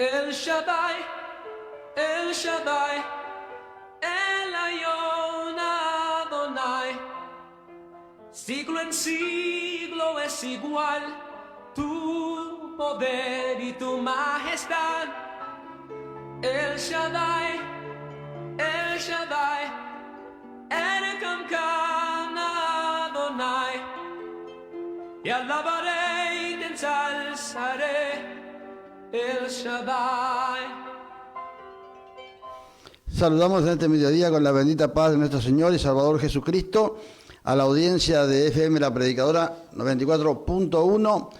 El Shaddai, El Shaddai, El Elyon Adonai. Siglo en siglo es igual tu poder y tu majestad. El Shaddai, El Shaddai, El Kamkan Adonai. Y alabaré y te ensalzaré, El Shaddai. Saludamos en este mediodía con la bendita paz de nuestro Señor y Salvador Jesucristo a la audiencia de FM La Predicadora 94.1,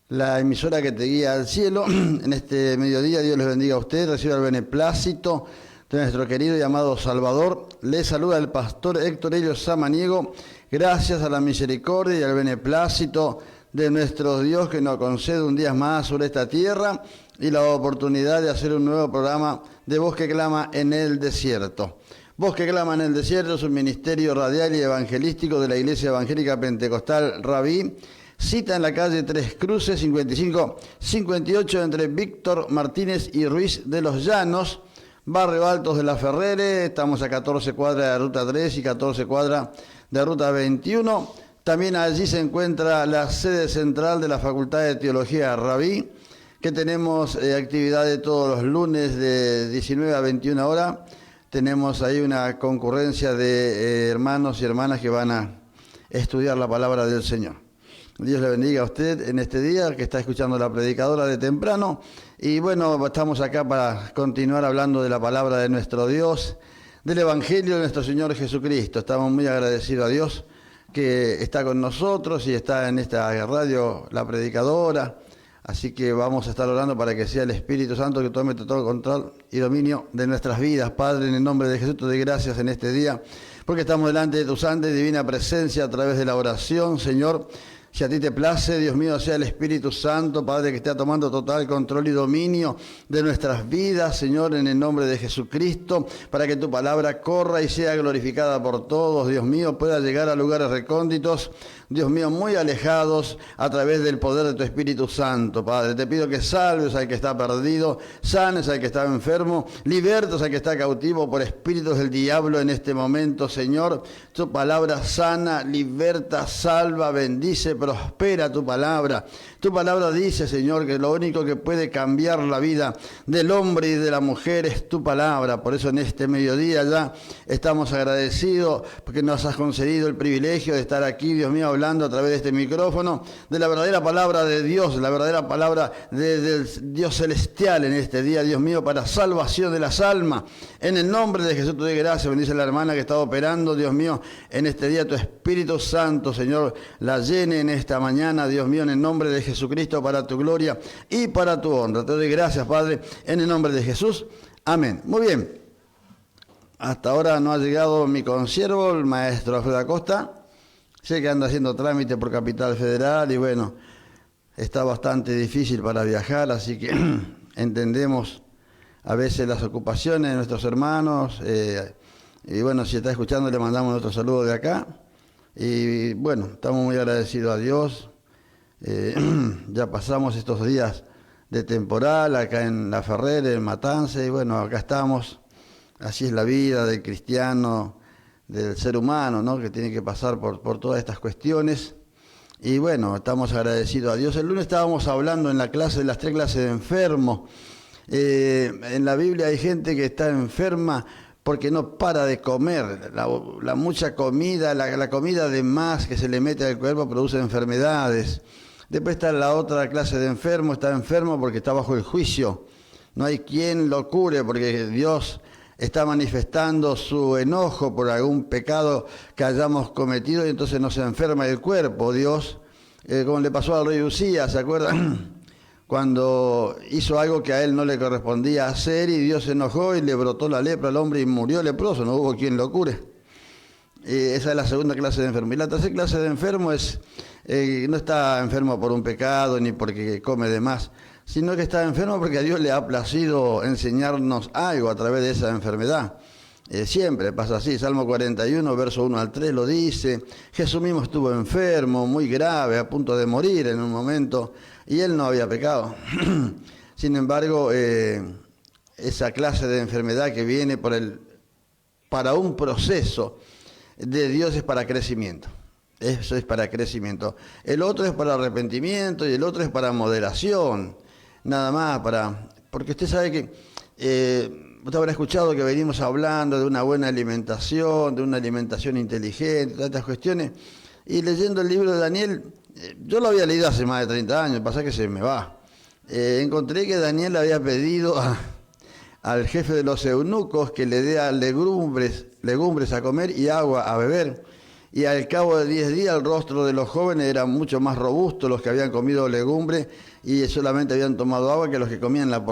la emisora que te guía al cielo. En este mediodía Dios les bendiga a ustedes, reciba el beneplácito de nuestro querido y amado Salvador. Les saluda el pastor Héctor Helio Samaniego, gracias a la misericordia y al beneplácito de nuestro Dios que nos concede un día más sobre esta tierra y la oportunidad de hacer un nuevo programa de Voz que Clama en el Desierto. Voz que Clama en el Desierto es un ministerio radial y evangelístico de la Iglesia Evangélica Pentecostal Rabí. Cita en la calle Tres Cruces, 55-58, entre Víctor Martínez y Ruiz de los Llanos, Barrio Altos de la Ferrere. Estamos a 14 cuadras de Ruta 3 y 14 cuadras de Ruta 21. También allí se encuentra la sede central de la Facultad de Teología Rabí, que tenemos actividades todos los lunes de 19 a 21 horas. Tenemos ahí una concurrencia de hermanos y hermanas que van a estudiar la palabra del Señor. Dios le bendiga a usted en este día que está escuchando la predicadora de temprano. Y bueno, estamos acá para continuar hablando de la palabra de nuestro Dios, del Evangelio de nuestro Señor Jesucristo. Estamos muy agradecidos a Dios que está con nosotros y está en esta radio, la predicadora. Así que vamos a estar orando para que sea el Espíritu Santo que tome todo control y dominio de nuestras vidas. Padre, en el nombre de Jesús te doy gracias en este día, porque estamos delante de tu santa y divina presencia a través de la oración, Señor. Si a ti te place, Dios mío, sea el Espíritu Santo, Padre, que esté tomando total control y dominio de nuestras vidas, Señor, en el nombre de Jesucristo, para que tu palabra corra y sea glorificada por todos, Dios mío, pueda llegar a lugares recónditos, Dios mío, muy alejados a través del poder de tu Espíritu Santo, Padre. Te pido que salves al que está perdido, sanes al que está enfermo, libertes al que está cautivo por espíritus del diablo en este momento, Señor. Tu palabra sana, liberta, salva, bendice, prospera tu palabra. Tu palabra dice, Señor, que lo único que puede cambiar la vida del hombre y de la mujer es tu palabra. Por eso en este mediodía ya estamos agradecidos porque nos has concedido el privilegio de estar aquí, Dios mío, hablando a través de este micrófono de la verdadera palabra de Dios, la verdadera palabra del Dios celestial en este día, Dios mío, para salvación de las almas. En el nombre de Jesús te doy gracias. Bendice a la hermana que está operando, Dios mío, en este día tu Espíritu Santo, Señor, la llene en esta mañana, Dios mío, en el nombre de Jesucristo, para tu gloria y para tu honra. Te doy gracias, Padre, en el nombre de Jesús. Amén. Muy bien. Hasta ahora no ha llegado mi consiervo, el maestro Alfredo Acosta. Sé que anda haciendo trámite por Capital Federal y bueno, está bastante difícil para viajar, así que entendemos a veces las ocupaciones de nuestros hermanos. Y bueno, si está escuchando, le mandamos nuestro saludo de acá. Y bueno, estamos muy agradecidos a Dios. Ya pasamos estos días de temporal acá en La Ferrere, en Matanza, y bueno, acá estamos. Así es la vida del cristiano, del ser humano, ¿no? Que tiene que pasar por todas estas cuestiones. Y bueno, estamos agradecidos a Dios. El lunes estábamos hablando en la clase de las 3 clases de enfermos. En la Biblia hay gente que está enferma porque no para de comer. La mucha comida, la comida de más que se le mete al cuerpo produce enfermedades. Después está la otra clase de enfermo, está enfermo porque está bajo el juicio. No hay quien lo cure porque Dios está manifestando su enojo por algún pecado que hayamos cometido y entonces nos enferma el cuerpo. Dios, como le pasó al rey Usías, ¿se acuerdan? Cuando hizo algo que a él no le correspondía hacer y Dios se enojó y le brotó la lepra al hombre y murió leproso, no hubo quien lo cure. Esa es la segunda clase de enfermo. Y la tercera clase de enfermo es, no está enfermo por un pecado ni porque come de más, sino que está enfermo porque a Dios le ha placido enseñarnos algo a través de esa enfermedad. Siempre pasa así. Salmo 41, verso 1 al 3 lo dice. Jesús mismo estuvo enfermo, muy grave, a punto de morir en un momento, y él no había pecado. Sin embargo, esa clase de enfermedad que viene para un proceso de Dios es para crecimiento. Eso es para crecimiento. El otro es para arrepentimiento y el otro es para moderación. Nada más porque usted sabe que usted habrá escuchado que venimos hablando de una buena alimentación, de una alimentación inteligente, todas estas cuestiones. Y leyendo el libro de Daniel, yo lo había leído hace más de 30 años, pasa que se me va. Encontré que Daniel había pedido al jefe de los eunucos que le dé legumbres a comer y agua a beber. Y al cabo de 10 días el rostro de los jóvenes era mucho más robusto, los que habían comido legumbre y solamente habían tomado agua, que los que comían la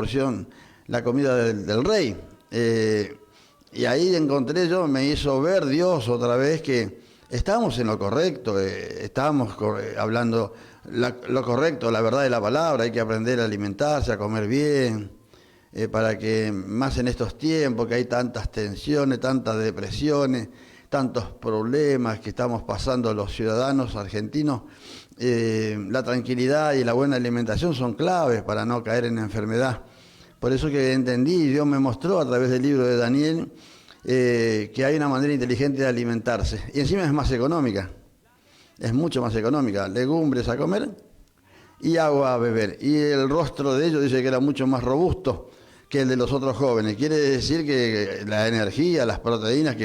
comida del rey. Y ahí encontré me hizo ver Dios otra vez que estábamos en lo correcto, estábamos hablando lo correcto, la verdad de la palabra. Hay que aprender a alimentarse, a comer bien, para que más en estos tiempos que hay tantas tensiones, tantas depresiones, tantos problemas que estamos pasando los ciudadanos argentinos, la tranquilidad y la buena alimentación son claves para no caer en enfermedad. Por eso que entendí, Dios me mostró a través del libro de Daniel que hay una manera inteligente de alimentarse. Y encima es más económica, es mucho más económica. Legumbres a comer y agua a beber. Y el rostro de ellos dice que era mucho más robusto que el de los otros jóvenes. Quiere decir que la energía, las proteínas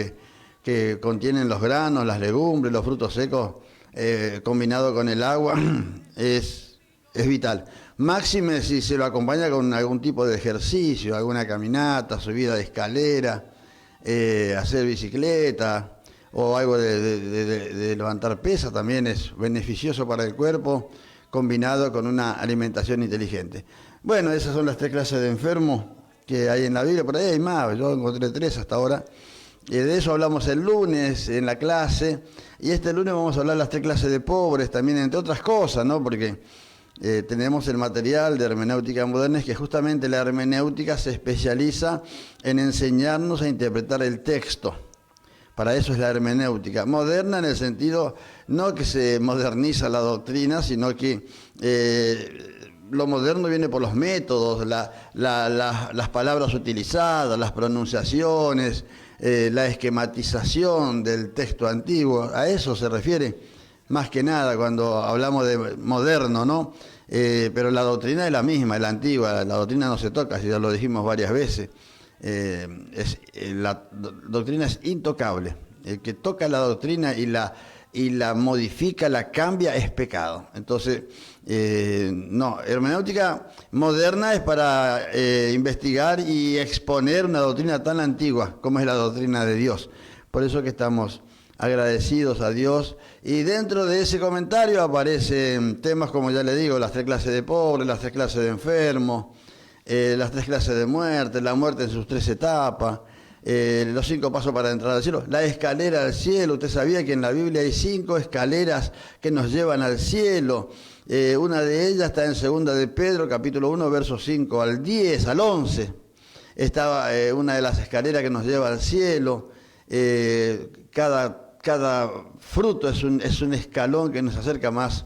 que contienen los granos, las legumbres, los frutos secos, combinado con el agua, es vital. Máxime si se lo acompaña con algún tipo de ejercicio, alguna caminata, subida de escalera, hacer bicicleta o algo de levantar pesas, también es beneficioso para el cuerpo, combinado con una alimentación inteligente. Bueno, esas son las 3 clases de enfermos que hay en la Biblia. Por ahí hay más, yo encontré 3 hasta ahora. De eso hablamos el lunes en la clase, y este lunes vamos a hablar de las 3 clases de pobres también, entre otras cosas, ¿no? Porque tenemos el material de hermenéutica moderna, que justamente la hermenéutica se especializa en enseñarnos a interpretar el texto. Para eso es la hermenéutica. Moderna en el sentido, no que se moderniza la doctrina, sino que lo moderno viene por los métodos, las palabras utilizadas, las pronunciaciones, la esquematización del texto antiguo. A eso se refiere más que nada cuando hablamos de moderno, ¿no? Pero la doctrina es la misma, es la antigua. La doctrina no se toca, si ya lo dijimos varias veces. La doctrina es intocable. El que toca la doctrina y la modifica, la cambia, es pecado. Entonces, no, hermenéutica moderna es para investigar y exponer una doctrina tan antigua como es la doctrina de Dios. Por eso que estamos agradecidos a Dios, y dentro de ese comentario aparecen temas como, ya le digo, las 3 clases de pobres, las 3 clases de enfermos, las 3 clases de muerte, la muerte en sus 3 etapas, los 5 pasos para entrar al cielo, la escalera al cielo. Usted sabía que en la Biblia hay 5 escaleras que nos llevan al cielo. Una de ellas está en 2 de Pedro, capítulo 1, versos 5 al 10, al 11. Estaba una de las escaleras que nos lleva al cielo. Cada fruto es un escalón que nos acerca más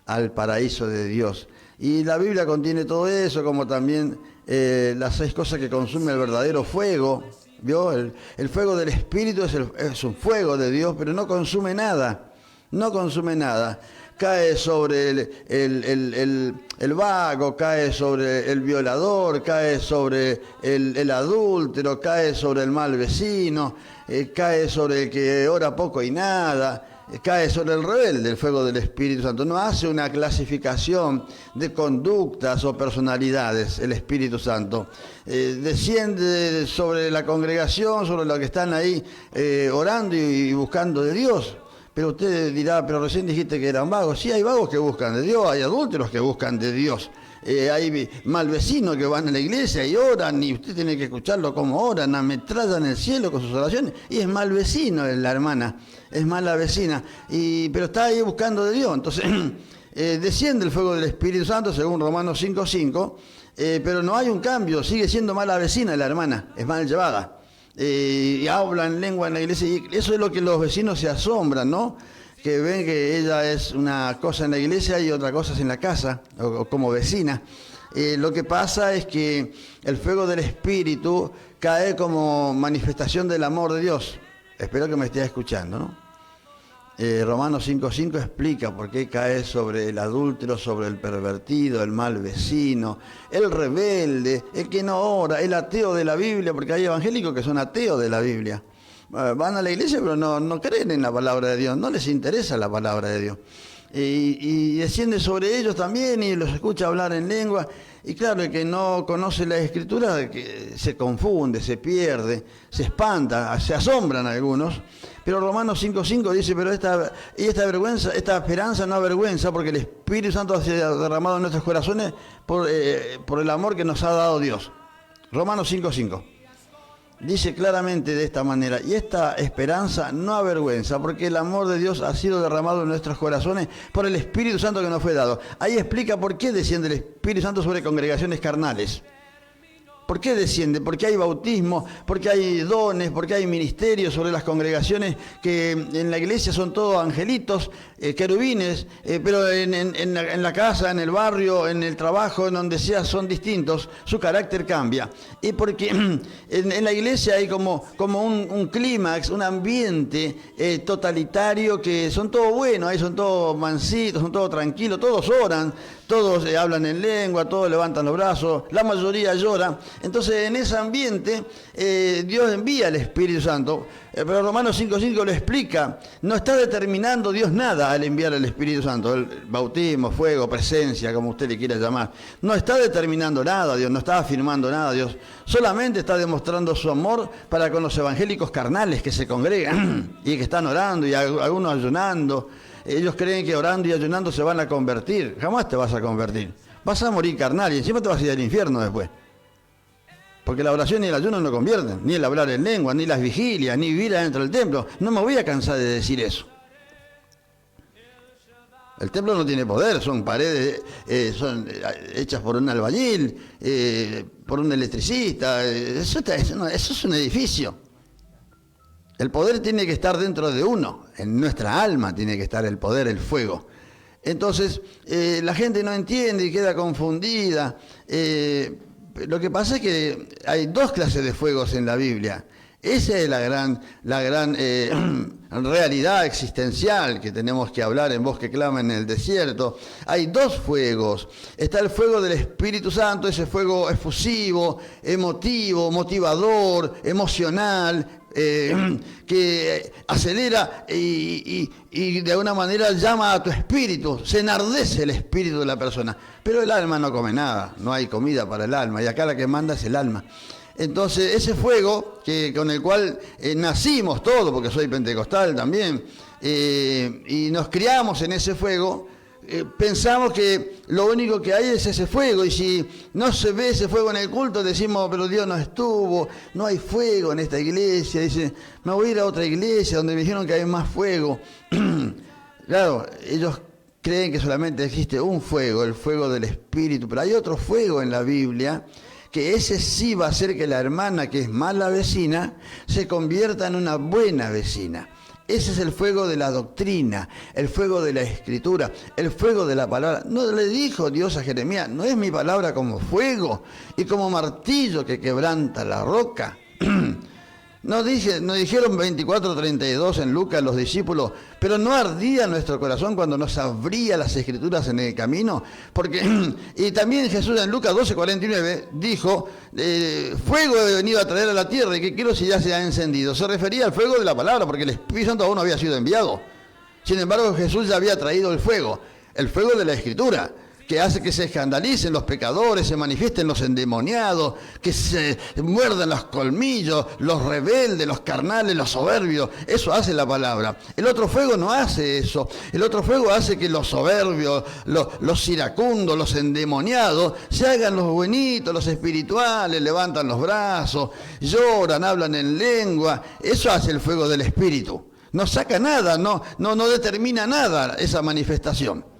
al paraíso de Dios. Y la Biblia contiene todo eso, como también las 6 cosas que consume el verdadero fuego. ¿Vio? El fuego del Espíritu es un fuego de Dios, pero no consume nada. No consume nada. Cae sobre el vago, cae sobre el violador, cae sobre el adúltero, cae sobre el mal vecino, cae sobre el que ora poco y nada, cae sobre el rebelde. El fuego del Espíritu Santo no hace una clasificación de conductas o personalidades. El Espíritu Santo desciende sobre la congregación, sobre los que están ahí orando y buscando de Dios. Pero usted dirá, pero recién dijiste que eran vagos. Sí, hay vagos que buscan de Dios, hay adúlteros que buscan de Dios. Hay mal vecinos que van a la iglesia y oran, y usted tiene que escucharlo como oran, ametrallan el cielo con sus oraciones. Y es mal vecino la hermana, es mala vecina, pero está ahí buscando de Dios. Entonces, desciende el fuego del Espíritu Santo, según Romanos 5:5, pero no hay un cambio, sigue siendo mala vecina la hermana, es mal llevada. Y habla en lengua en la iglesia, y eso es lo que los vecinos se asombran, ¿no? Que ven que ella es una cosa en la iglesia y otra cosa es en la casa, o como vecina. Lo que pasa es que el fuego del Espíritu cae como manifestación del amor de Dios. Espero que me estés escuchando, ¿no? Romanos 5:5 explica por qué cae sobre el adúltero, sobre el pervertido, el mal vecino, el rebelde, el que no ora, el ateo de la Biblia, porque hay evangélicos que son ateos de la Biblia. Van a la iglesia pero no creen en la palabra de Dios, no les interesa la palabra de Dios. Y desciende sobre ellos también y los escucha hablar en lengua. Y claro, el que no conoce la Escritura que se confunde, se pierde, se espanta, se asombran algunos. Pero Romanos 5:5 dice, pero esta esperanza no avergüenza, porque el Espíritu Santo ha sido derramado en nuestros corazones por el amor que nos ha dado Dios. Romanos 5:5. Dice claramente de esta manera, y esta esperanza no avergüenza, porque el amor de Dios ha sido derramado en nuestros corazones por el Espíritu Santo que nos fue dado. Ahí explica por qué desciende el Espíritu Santo sobre congregaciones carnales. ¿Por qué desciende? Porque hay bautismo, porque hay dones, porque hay ministerios sobre las congregaciones que en la iglesia son todos angelitos, querubines, pero en la casa, en el barrio, en el trabajo, en donde sea, son distintos, su carácter cambia. Y porque en la iglesia hay como un clímax, un ambiente totalitario que son todos buenos, ahí son todos mansitos, son todos tranquilos, todos oran, todos hablan en lengua, todos levantan los brazos, la mayoría llora. Entonces, en ese ambiente, Dios envía el Espíritu Santo. Pero Romanos 5:5 lo explica. No está determinando Dios nada al enviar el Espíritu Santo. El bautismo, fuego, presencia, como usted le quiera llamar. No está determinando nada Dios, no está afirmando nada Dios. Solamente está demostrando su amor para con los evangélicos carnales que se congregan y que están orando y algunos ayunando. Ellos creen que orando y ayunando se van a convertir. Jamás te vas a convertir. Vas a morir carnal y encima te vas a ir al infierno después. Porque la oración y el ayuno no convierten, ni el hablar en lengua, ni las vigilias, ni vivir adentro del templo. No me voy a cansar de decir eso. El templo no tiene poder, son paredes son hechas por un albañil, por un electricista. Eso es un edificio. El poder tiene que estar dentro de uno, en nuestra alma tiene que estar el poder, el fuego. Entonces, la gente no entiende y queda confundida. Lo que pasa es que hay dos clases de fuegos en la Biblia. Esa es la gran realidad existencial que tenemos que hablar en voz que clama en el desierto. Hay dos fuegos. Está el fuego del Espíritu Santo, ese fuego efusivo, emotivo, motivador, emocional, que acelera y de alguna manera llama a tu espíritu, se enardece el espíritu de la persona. Pero el alma no come nada, no hay comida para el alma, y acá la que manda es el alma. Entonces ese fuego con el cual nacimos todos, porque soy pentecostal también, y nos criamos en ese fuego, pensamos que lo único que hay es ese fuego, y si no se ve ese fuego en el culto decimos, pero Dios no estuvo, no hay fuego en esta iglesia. Dice, me voy a ir a otra iglesia donde me dijeron que hay más fuego. Claro, ellos creen que solamente existe un fuego, el fuego del Espíritu, pero hay otro fuego en la Biblia, que ese sí va a hacer que la hermana que es mala vecina se convierta en una buena vecina. Ese es el fuego de la doctrina, el fuego de la Escritura, el fuego de la palabra. No le dijo Dios a Jeremías, no es mi palabra como fuego y como martillo que quebranta la roca. Nos dijeron 24:32 en Lucas los discípulos, pero no ardía nuestro corazón cuando nos abría las Escrituras en el camino, y también Jesús en Lucas 12:49 dijo, fuego he venido a traer a la tierra y que quiero si ya se ha encendido. Se refería al fuego de la palabra, porque el Espíritu Santo aún no había sido enviado. Sin embargo, Jesús ya había traído el fuego de la Escritura, que hace que se escandalicen los pecadores, se manifiesten los endemoniados, que se muerdan los colmillos, los rebeldes, los carnales, los soberbios. Eso hace la palabra. El otro fuego no hace eso. El otro fuego hace que los soberbios, los iracundos, los endemoniados, se hagan los buenitos, los espirituales, levantan los brazos, lloran, hablan en lengua. Eso hace el fuego del Espíritu. No saca nada, no determina nada esa manifestación.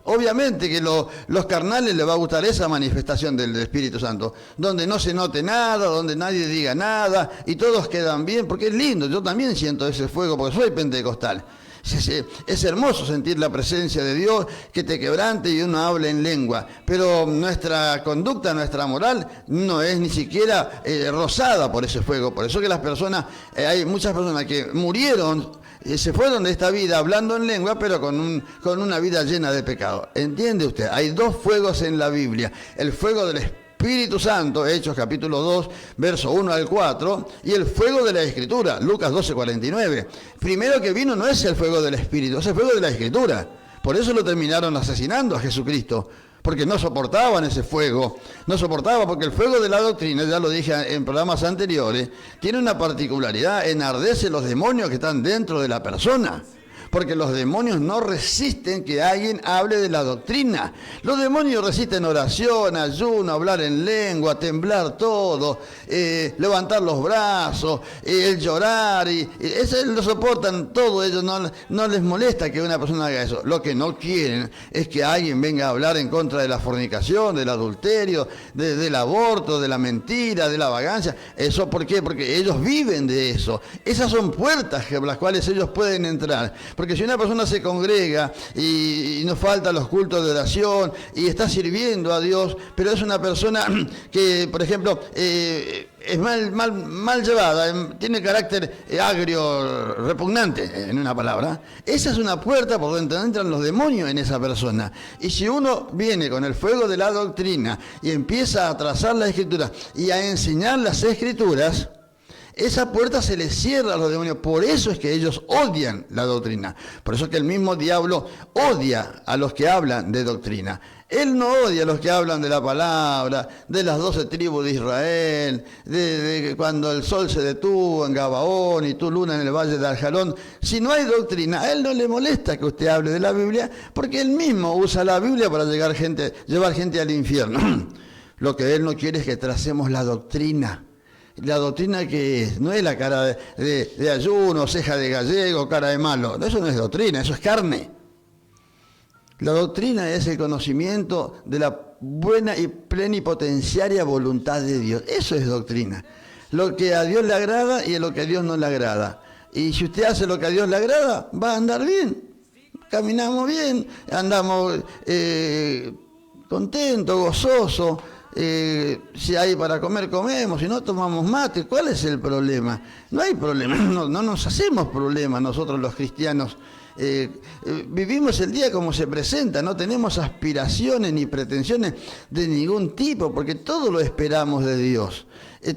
Obviamente que los carnales les va a gustar esa manifestación del Espíritu Santo, donde no se note nada, donde nadie diga nada y todos quedan bien, porque es lindo. Yo también siento ese fuego porque soy pentecostal. Es hermoso sentir la presencia de Dios, que te quebrante y uno hable en lengua, pero nuestra conducta, nuestra moral no es ni siquiera rozada por ese fuego. Por eso que las personas, hay muchas personas que murieron, se fueron de esta vida hablando en lengua, pero con una vida llena de pecado. ¿Entiende usted? Hay dos fuegos en la Biblia. El fuego del Espíritu Santo, Hechos capítulo 2, verso 1 al 4, y el fuego de la Escritura, Lucas 12, 49. Primero que vino no es el fuego del Espíritu, es el fuego de la Escritura. Por eso lo terminaron asesinando a Jesucristo, porque no soportaban ese fuego. No soportaba porque el fuego de la doctrina, ya lo dije en programas anteriores, tiene una particularidad: enardece los demonios que están dentro de la persona. Porque los demonios no resisten que alguien hable de la doctrina. Los demonios resisten oración, ayuno, hablar en lengua, temblar todo, levantar los brazos, el llorar. Eso lo soportan todo. Ellos no les molesta que una persona haga eso. Lo que no quieren es que alguien venga a hablar en contra de la fornicación, del adulterio, del aborto, de la mentira, de la vagancia. ¿Eso por qué? Porque ellos viven de eso. Esas son puertas por las cuales ellos pueden entrar. Porque si una persona se congrega y no falta los cultos de oración y está sirviendo a Dios, pero es una persona que, por ejemplo, es mal llevada, tiene carácter agrio, repugnante, en una palabra, esa es una puerta por donde entran los demonios en esa persona. Y si uno viene con el fuego de la doctrina y empieza a trazar la Escritura y a enseñar las Escrituras, esa puerta se les cierra a los demonios. Por eso es que ellos odian la doctrina. Por eso es que el mismo diablo odia a los que hablan de doctrina. Él no odia a los que hablan de la palabra, de las 12 tribus de Israel, de cuando el sol se detuvo en Gabaón y tu luna en el valle de Aljalón. Si no hay doctrina, a él no le molesta que usted hable de la Biblia, porque él mismo usa la Biblia para llevar gente al infierno. Lo que él no quiere es que tracemos la doctrina. La doctrina que es, no es la cara de ayuno, ceja de gallego, cara de malo. Eso no es doctrina, eso es carne. La doctrina es el conocimiento de la buena y plenipotenciaria voluntad de Dios. Eso es doctrina. Lo que a Dios le agrada y lo que a Dios no le agrada. Y si usted hace lo que a Dios le agrada, va a andar bien. Caminamos bien, andamos contentos, gozosos. Si hay para comer, comemos, si no, tomamos mate. ¿Cuál es el problema? No hay problema, no nos hacemos problemas nosotros los cristianos. Vivimos el día como se presenta, no tenemos aspiraciones ni pretensiones de ningún tipo, porque todo lo esperamos de Dios.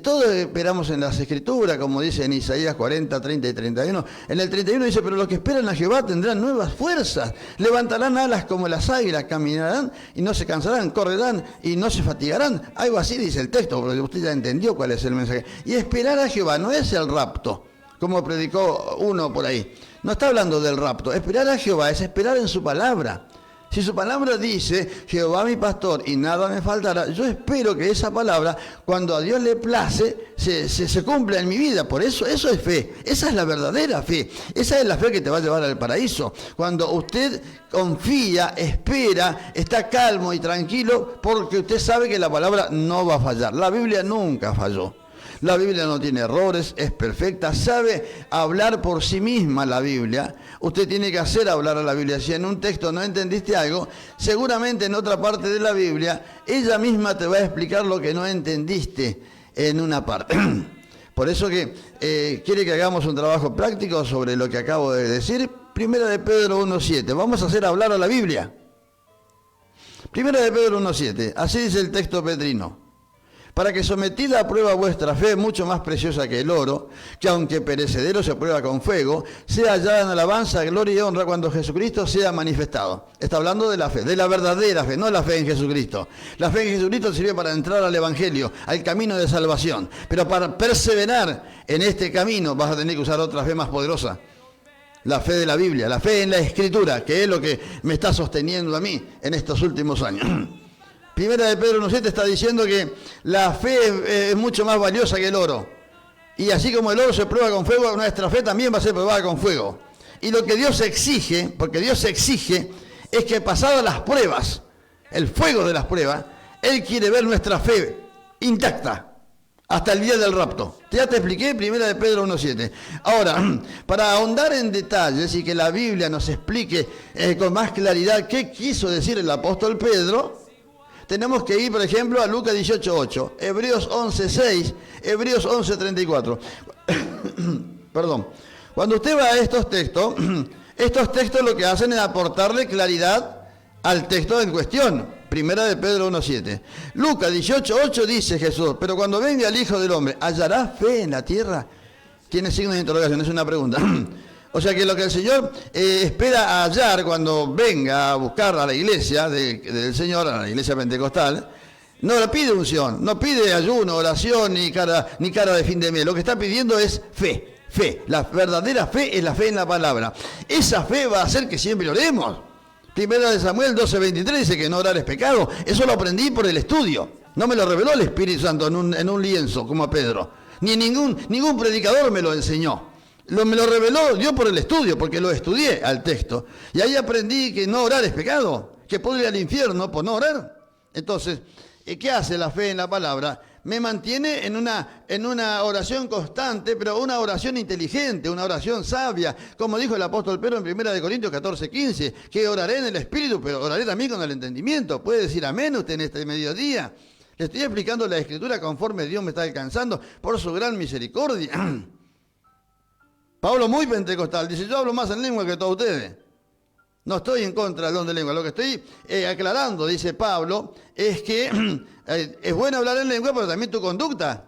Todo esperamos en las Escrituras, como dice en Isaías 40, 30 y 31. En el 31 dice: pero los que esperan a Jehová tendrán nuevas fuerzas, levantarán alas como las águilas, caminarán y no se cansarán, correrán y no se fatigarán. Algo así dice el texto, porque usted ya entendió cuál es el mensaje. Y esperar a Jehová no es el rapto, como predicó uno por ahí. No está hablando del rapto. Esperar a Jehová es esperar en su palabra. Si su palabra dice: Jehová mi pastor y nada me faltará, yo espero que esa palabra, cuando a Dios le place, se cumpla en mi vida. Por eso es fe. Esa es la verdadera fe. Esa es la fe que te va a llevar al paraíso. Cuando usted confía, espera, está calmo y tranquilo, porque usted sabe que la palabra no va a fallar. La Biblia nunca falló. La Biblia no tiene errores, es perfecta, sabe hablar por sí misma la Biblia. Usted tiene que hacer hablar a la Biblia. Si en un texto no entendiste algo, seguramente en otra parte de la Biblia, ella misma te va a explicar lo que no entendiste en una parte. Por eso que quiere que hagamos un trabajo práctico sobre lo que acabo de decir. Primera de Pedro 1.7. Vamos a hacer hablar a la Biblia. Primera de Pedro 1.7. Así dice el texto pedrino: para que sometida a prueba vuestra fe, mucho más preciosa que el oro, que aunque perecedero se prueba con fuego, sea hallada en alabanza, gloria y honra cuando Jesucristo sea manifestado. Está hablando de la fe, de la verdadera fe, no la fe en Jesucristo. La fe en Jesucristo sirve para entrar al Evangelio, al camino de salvación. Pero para perseverar en este camino vas a tener que usar otra fe más poderosa. La fe de la Biblia, la fe en la Escritura, que es lo que me está sosteniendo a mí en estos últimos años. Primera de Pedro 1.7 está diciendo que la fe es mucho más valiosa que el oro. Y así como el oro se prueba con fuego, nuestra fe también va a ser probada con fuego. Y lo que Dios exige, porque Dios exige, es que pasadas las pruebas, el fuego de las pruebas, Él quiere ver nuestra fe intacta. hasta el día del rapto. Ya te expliqué, 1 de Pedro 1.7. Ahora, para ahondar en detalles y que la Biblia nos explique con más claridad qué quiso decir el apóstol Pedro, tenemos que ir, por ejemplo, a Lucas 18.8, Hebreos 11.6, Hebreos 11.34. Perdón. Cuando usted va a estos textos lo que hacen es aportarle claridad al texto en cuestión. 1 de Pedro 1.7. Lucas 18.8 dice Jesús, pero cuando venga el Hijo del Hombre, ¿hallará fe en la tierra? Tiene signo de interrogación, es una pregunta. O sea que lo que el Señor espera hallar cuando venga a buscar a la iglesia del Señor, a la iglesia pentecostal, no le pide unción, no pide ayuno, oración, ni cara de fin de mes. Lo que está pidiendo es fe. Fe. La verdadera fe es la fe en la palabra. Esa fe va a hacer que siempre oremos. 1 de Samuel 12.23 dice que no orar es pecado. Eso lo aprendí por el estudio. No me lo reveló el Espíritu Santo en un lienzo, como a Pedro. Ni ningún predicador me lo enseñó. Me lo reveló Dios por el estudio, porque lo estudié al texto. Y ahí aprendí que no orar es pecado, que puedo ir al infierno por no orar. Entonces, ¿qué hace la fe en la palabra? Me mantiene en una oración constante, pero una oración inteligente, una oración sabia. Como dijo el apóstol Pedro en 1 de Corintios 14:15, que oraré en el Espíritu, pero oraré también con el entendimiento. Puede decir amén usted en este mediodía. Le estoy explicando la Escritura conforme Dios me está alcanzando por su gran misericordia. Pablo muy pentecostal, dice, yo hablo más en lengua que todos ustedes. No estoy en contra del don de lengua. Lo que estoy aclarando, dice Pablo, es que es bueno hablar en lengua, pero también tu conducta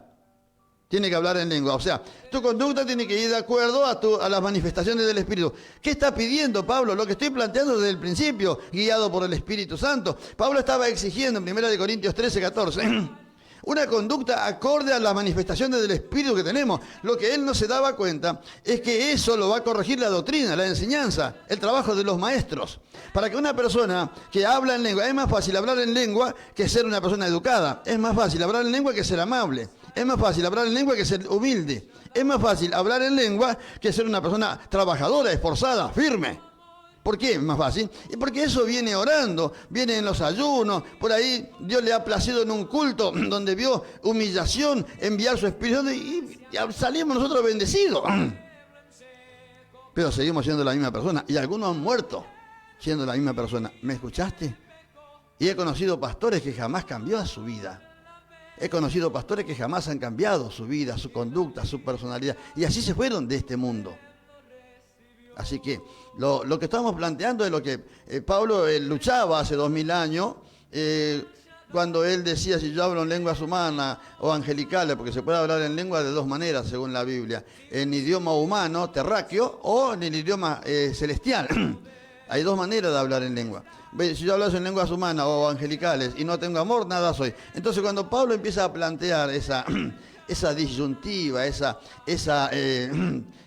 tiene que hablar en lengua. O sea, tu conducta tiene que ir de acuerdo a las manifestaciones del Espíritu. ¿Qué está pidiendo Pablo? Lo que estoy planteando desde el principio, guiado por el Espíritu Santo. Pablo estaba exigiendo en 1 Corintios 13:14 una conducta acorde a las manifestaciones del Espíritu que tenemos. Lo que él no se daba cuenta es que eso lo va a corregir la doctrina, la enseñanza, el trabajo de los maestros. Para que una persona que habla en lengua, es más fácil hablar en lengua que ser una persona educada. Es más fácil hablar en lengua que ser amable. Es más fácil hablar en lengua que ser humilde. Es más fácil hablar en lengua que ser una persona trabajadora, esforzada, firme. ¿Por qué es más fácil? Porque eso viene orando, viene en los ayunos, por ahí Dios le ha placido en un culto donde vio humillación, enviar su Espíritu y salimos nosotros bendecidos. Pero seguimos siendo la misma persona y algunos han muerto siendo la misma persona. ¿Me escuchaste? Y he conocido pastores que jamás cambió su vida. He conocido pastores que jamás han cambiado su vida, su conducta, su personalidad. Y así se fueron de este mundo. Así que lo que estamos planteando es lo que Pablo luchaba hace 2000 años, cuando él decía, si yo hablo en lenguas humanas o angelicales, porque se puede hablar en lengua de dos maneras según la Biblia, en idioma humano, terráqueo, o en el idioma celestial. Hay dos maneras de hablar en lengua. Si yo hablo en lenguas humanas o angelicales y no tengo amor, nada soy. Entonces cuando Pablo empieza a plantear esa disyuntiva, esa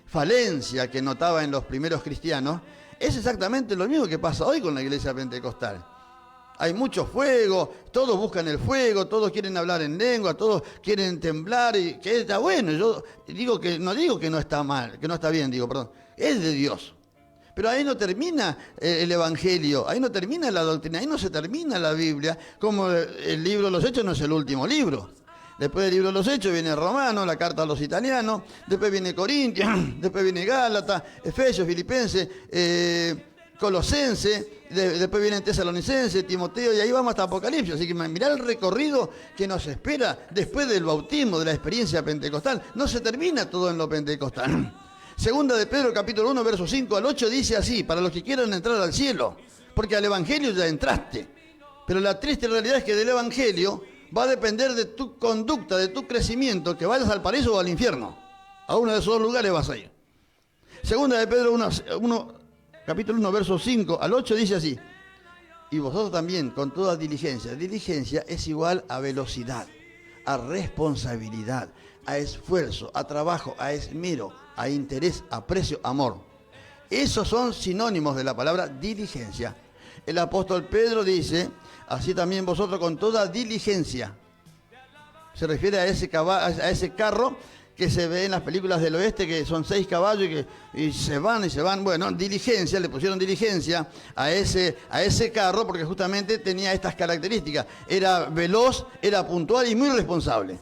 falencia que notaba en los primeros cristianos, es exactamente lo mismo que pasa hoy con la iglesia pentecostal. Hay mucho fuego, todos buscan el fuego, todos quieren hablar en lengua, todos quieren temblar, y que está bueno. Yo no digo que no está mal, que no está bien, es de Dios. Pero ahí no termina el Evangelio, ahí no termina la doctrina, ahí no se termina la Biblia, como el libro de los Hechos no es el último libro. Después del libro de los Hechos viene Romano, la carta a los italianos, después viene Corintios, después viene Gálatas, Efesios, Filipenses, Colosenses, después viene Tesalonicenses, Timoteo, y ahí vamos hasta Apocalipsis. Así que mirá el recorrido que nos espera después del bautismo, de la experiencia pentecostal. No se termina todo en lo pentecostal. Segunda de Pedro, capítulo 1, versos 5 al 8, dice así, para los que quieran entrar al cielo, porque al Evangelio ya entraste. Pero la triste realidad es que del Evangelio va a depender de tu conducta, de tu crecimiento, que vayas al paraíso o al infierno. A uno de esos dos lugares vas a ir. Segunda de Pedro 1, capítulo 1, versos 5 al 8, dice así, y vosotros también, con toda diligencia. Diligencia es igual a velocidad, a responsabilidad, a esfuerzo, a trabajo, a esmero, a interés, aprecio, amor. Esos son sinónimos de la palabra diligencia. El apóstol Pedro dice, así también vosotros con toda diligencia. Se refiere a ese carro que se ve en las películas del oeste, que son 6 caballos y se van. Bueno, diligencia, le pusieron diligencia a ese carro porque justamente tenía estas características. Era veloz, era puntual y muy responsable.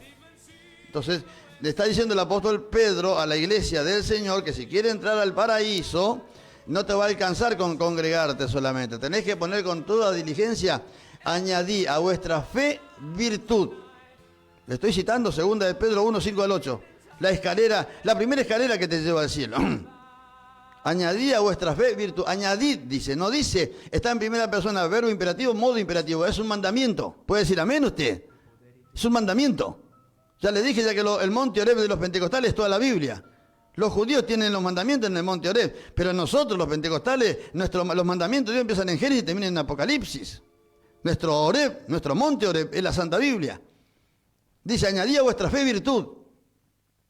Entonces, le está diciendo el apóstol Pedro a la iglesia del Señor que si quiere entrar al paraíso, no te va a alcanzar con congregarte solamente. Tenés que poner con toda diligencia, añadí a vuestra fe virtud. Le estoy citando 2 de Pedro 1, 5 al 8. La primera escalera que te lleva al cielo. Añadí a vuestra fe virtud. Añadid, dice, no dice, está en primera persona, verbo imperativo, modo imperativo. Es un mandamiento. ¿Puede decir amén usted? Es un mandamiento. Ya le dije que el monte Oreb de los pentecostales es toda la Biblia. Los judíos tienen los mandamientos en el monte Oreb, pero nosotros los pentecostales, los mandamientos de Dios empiezan en Génesis y terminan en Apocalipsis. Nuestro Oreb, nuestro monte Oreb es la Santa Biblia. Dice, añadí a vuestra fe virtud.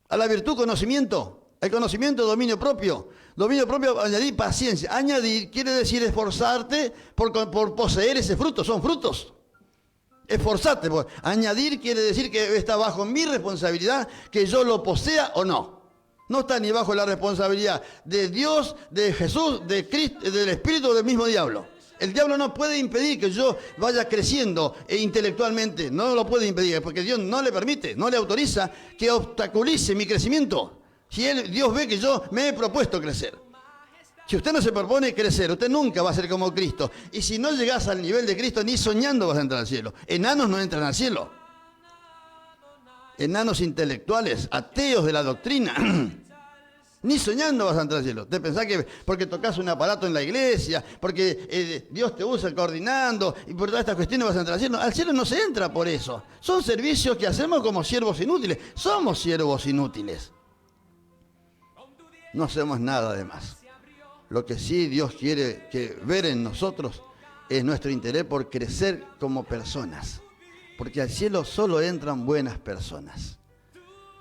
A la virtud conocimiento. El conocimiento dominio propio. Dominio propio, añadir paciencia. Añadir quiere decir esforzarte por poseer ese fruto. Son frutos. Esforzarte. Añadir quiere decir que está bajo mi responsabilidad que yo lo posea o no. No está ni bajo la responsabilidad de Dios, de Jesús, de Cristo, del Espíritu o del mismo diablo. El diablo no puede impedir que yo vaya creciendo intelectualmente. No lo puede impedir porque Dios no le permite, no le autoriza que obstaculice mi crecimiento. Si Dios ve que yo me he propuesto crecer. Si usted no se propone crecer, usted nunca va a ser como Cristo. Y si no llegás al nivel de Cristo, ni soñando vas a entrar al cielo. Enanos no entran al cielo. Enanos intelectuales, ateos de la doctrina. Ni soñando vas a entrar al cielo. ¿Te pensás que porque tocas un aparato en la iglesia, porque Dios te usa coordinando y por todas estas cuestiones vas a entrar al cielo? Al cielo no se entra por eso. Son servicios que hacemos como siervos inútiles. Somos siervos inútiles. No hacemos nada de más. Lo que sí Dios quiere ver en nosotros es nuestro interés por crecer como personas. Porque al cielo solo entran buenas personas.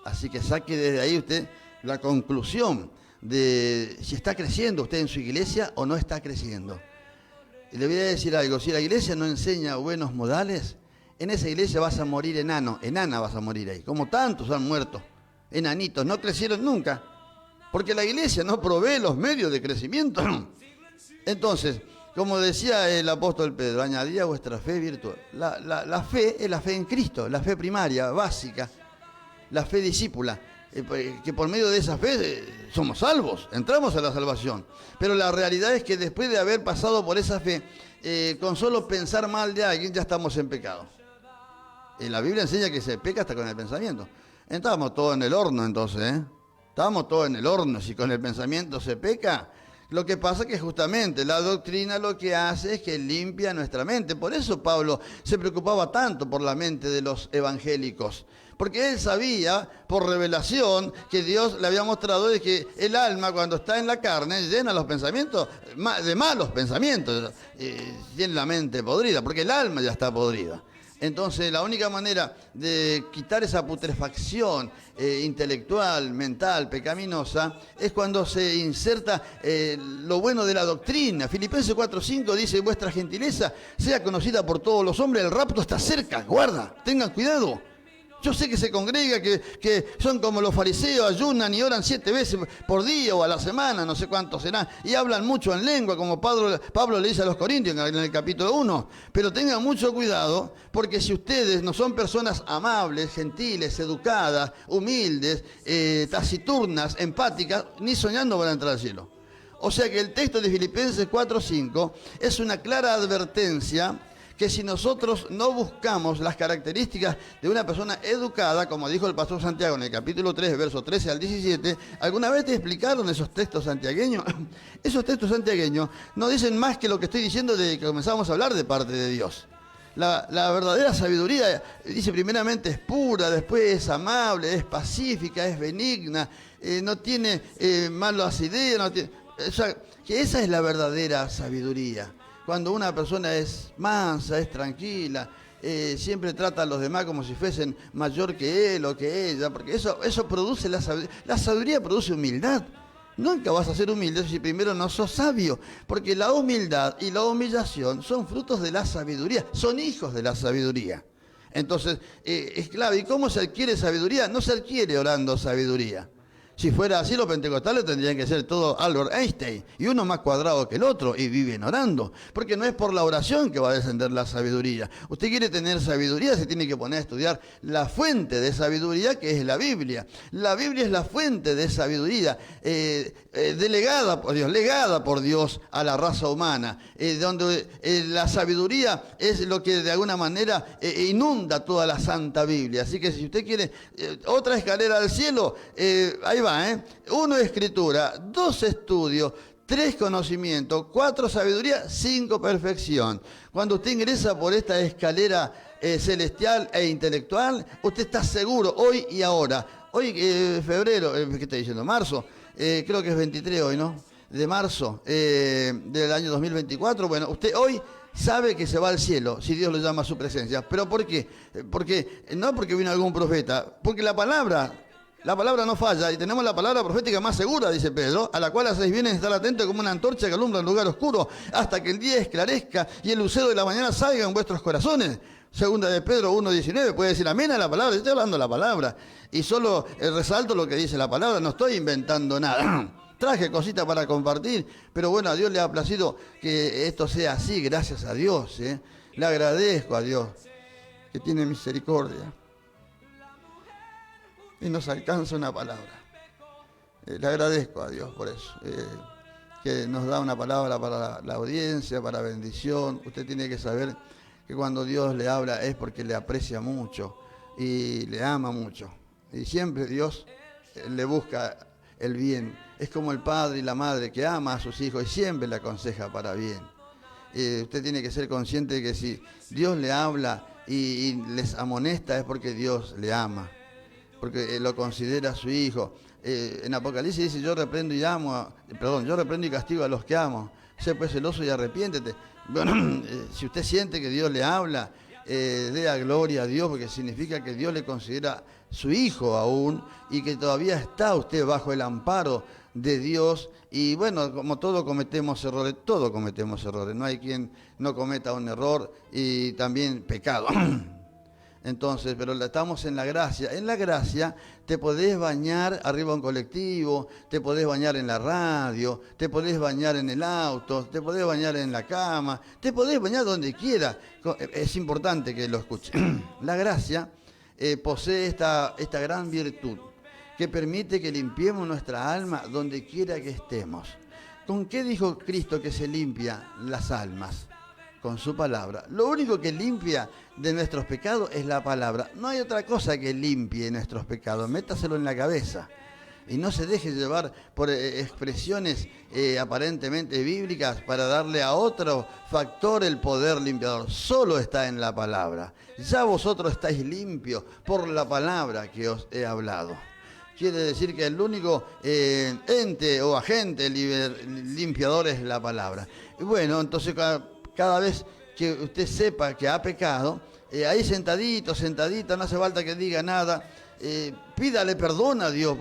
Así que saque desde ahí usted la conclusión de si está creciendo usted en su iglesia o no está creciendo. Y le voy a decir algo, si la iglesia no enseña buenos modales, en esa iglesia vas a morir enano, enana vas a morir ahí, como tantos han muerto, enanitos, no crecieron nunca, porque la iglesia no provee los medios de crecimiento. Entonces, como decía el apóstol Pedro, añadí a vuestra fe virtud. La fe es la fe en Cristo, la fe primaria, básica, la fe discípula. Que por medio de esa fe somos salvos, entramos a la salvación. Pero la realidad es que después de haber pasado por esa fe, con solo pensar mal de alguien ya estamos en pecado. La Biblia enseña que se peca hasta con el pensamiento. Estábamos todos en el horno entonces, ¿eh? Estábamos todos en el horno, si con el pensamiento se peca. Lo que pasa es que justamente la doctrina lo que hace es que limpia nuestra mente. Por eso Pablo se preocupaba tanto por la mente de los evangélicos. Porque él sabía, por revelación, que Dios le había mostrado de que el alma cuando está en la carne llena los pensamientos, de malos pensamientos, tiene la mente podrida, porque el alma ya está podrida. Entonces la única manera de quitar esa putrefacción intelectual, mental, pecaminosa, es cuando se inserta lo bueno de la doctrina. Filipenses 4:5 dice, vuestra gentileza sea conocida por todos los hombres, el rapto está cerca, guarda, tengan cuidado. Yo sé que se congrega, que son como los fariseos, ayunan y oran 7 veces por día o a la semana, no sé cuántos serán, y hablan mucho en lengua, como Pablo le dice a los Corintios en el capítulo 1. Pero tengan mucho cuidado, porque si ustedes no son personas amables, gentiles, educadas, humildes, taciturnas, empáticas, ni soñando van a entrar al cielo. O sea que el texto de Filipenses 4:5 es una clara advertencia que si nosotros no buscamos las características de una persona educada, como dijo el pastor Santiago en el capítulo 3, versos 13 al 17, ¿alguna vez te explicaron esos textos santiagueños? Esos textos santiagueños no dicen más que lo que estoy diciendo de que comenzamos a hablar de parte de Dios. La verdadera sabiduría, dice, primeramente es pura, después es amable, es pacífica, es benigna, no tiene malas ideas, no tiene, que esa es la verdadera sabiduría. Cuando una persona es mansa, es tranquila, siempre trata a los demás como si fuesen mayor que él o que ella, porque eso produce la sabiduría. La sabiduría produce humildad. Nunca vas a ser humilde si primero no sos sabio, porque la humildad y la humillación son frutos de la sabiduría, son hijos de la sabiduría. Entonces, es clave. ¿Y cómo se adquiere sabiduría? No se adquiere orando sabiduría. Si fuera así, los pentecostales tendrían que ser todos Albert Einstein, y uno más cuadrado que el otro, y viven orando. Porque no es por la oración que va a descender la sabiduría. Usted quiere tener sabiduría, se tiene que poner a estudiar la fuente de sabiduría, que es la Biblia. La Biblia es la fuente de sabiduría, delegada por Dios, legada por Dios a la raza humana, donde la sabiduría es lo que de alguna manera inunda toda la Santa Biblia. Así que si usted quiere otra escalera al cielo, ahí va. 1 escritura, 2 estudios, 3 conocimiento, 4 sabiduría, 5 perfección. Cuando usted ingresa por esta escalera celestial e intelectual, usted está seguro hoy y ahora. Hoy, febrero, ¿qué está diciendo? Marzo, creo que es 23 hoy, ¿no? De marzo del año 2024. Bueno, usted hoy sabe que se va al cielo, si Dios lo llama a su presencia. ¿Pero por qué? No porque vino algún profeta, porque la palabra no falla, y tenemos la palabra profética más segura, dice Pedro, a la cual hacéis bien en estar atentos como una antorcha que alumbra en lugar oscuro, hasta que el día esclarezca y el lucero de la mañana salga en vuestros corazones. Segunda de Pedro 1:19, puede decir amén a la palabra. Yo estoy hablando de la palabra, y solo resalto lo que dice la palabra, no estoy inventando nada. Traje cositas para compartir, pero bueno, a Dios le ha placido que esto sea así, gracias a Dios. Le agradezco a Dios, que tiene misericordia y nos alcanza una palabra. Le agradezco a Dios por eso, que nos da una palabra para la audiencia, para bendición. Usted tiene que saber que cuando Dios le habla es porque le aprecia mucho y le ama mucho. Y siempre Dios le busca el bien. Es como el padre y la madre que ama a sus hijos y siempre le aconseja para bien. Usted tiene que ser consciente de que si Dios le habla y les amonesta es porque Dios le ama, porque lo considera su hijo. En Apocalipsis dice, yo reprendo y castigo a los que amo. Sé pues celoso y arrepiéntete. Bueno, si usted siente que Dios le habla, dé a gloria a Dios, porque significa que Dios le considera su hijo aún, y que todavía está usted bajo el amparo de Dios. Y bueno, como todos cometemos errores, no hay quien no cometa un error y también pecado. Entonces, pero estamos en la gracia. En la gracia te podés bañar arriba de un colectivo, te podés bañar en la radio, te podés bañar en el auto, te podés bañar en la cama, te podés bañar donde quiera. Es importante que lo escuche. La gracia posee esta gran virtud que permite que limpiemos nuestra alma donde quiera que estemos. ¿Con qué dijo Cristo que se limpia las almas? Con su palabra. Lo único que limpia de nuestros pecados es la palabra. No hay otra cosa que limpie nuestros pecados. Métaselo en la cabeza. Y no se deje llevar por expresiones aparentemente bíblicas para darle a otro factor el poder limpiador. Solo está en la palabra. Ya vosotros estáis limpios por la palabra que os he hablado. Quiere decir que el único ente o agente limpiador es la palabra. Y bueno, entonces cada vez que usted sepa que ha pecado, ahí sentadita, no hace falta que diga nada, pídale perdón a Dios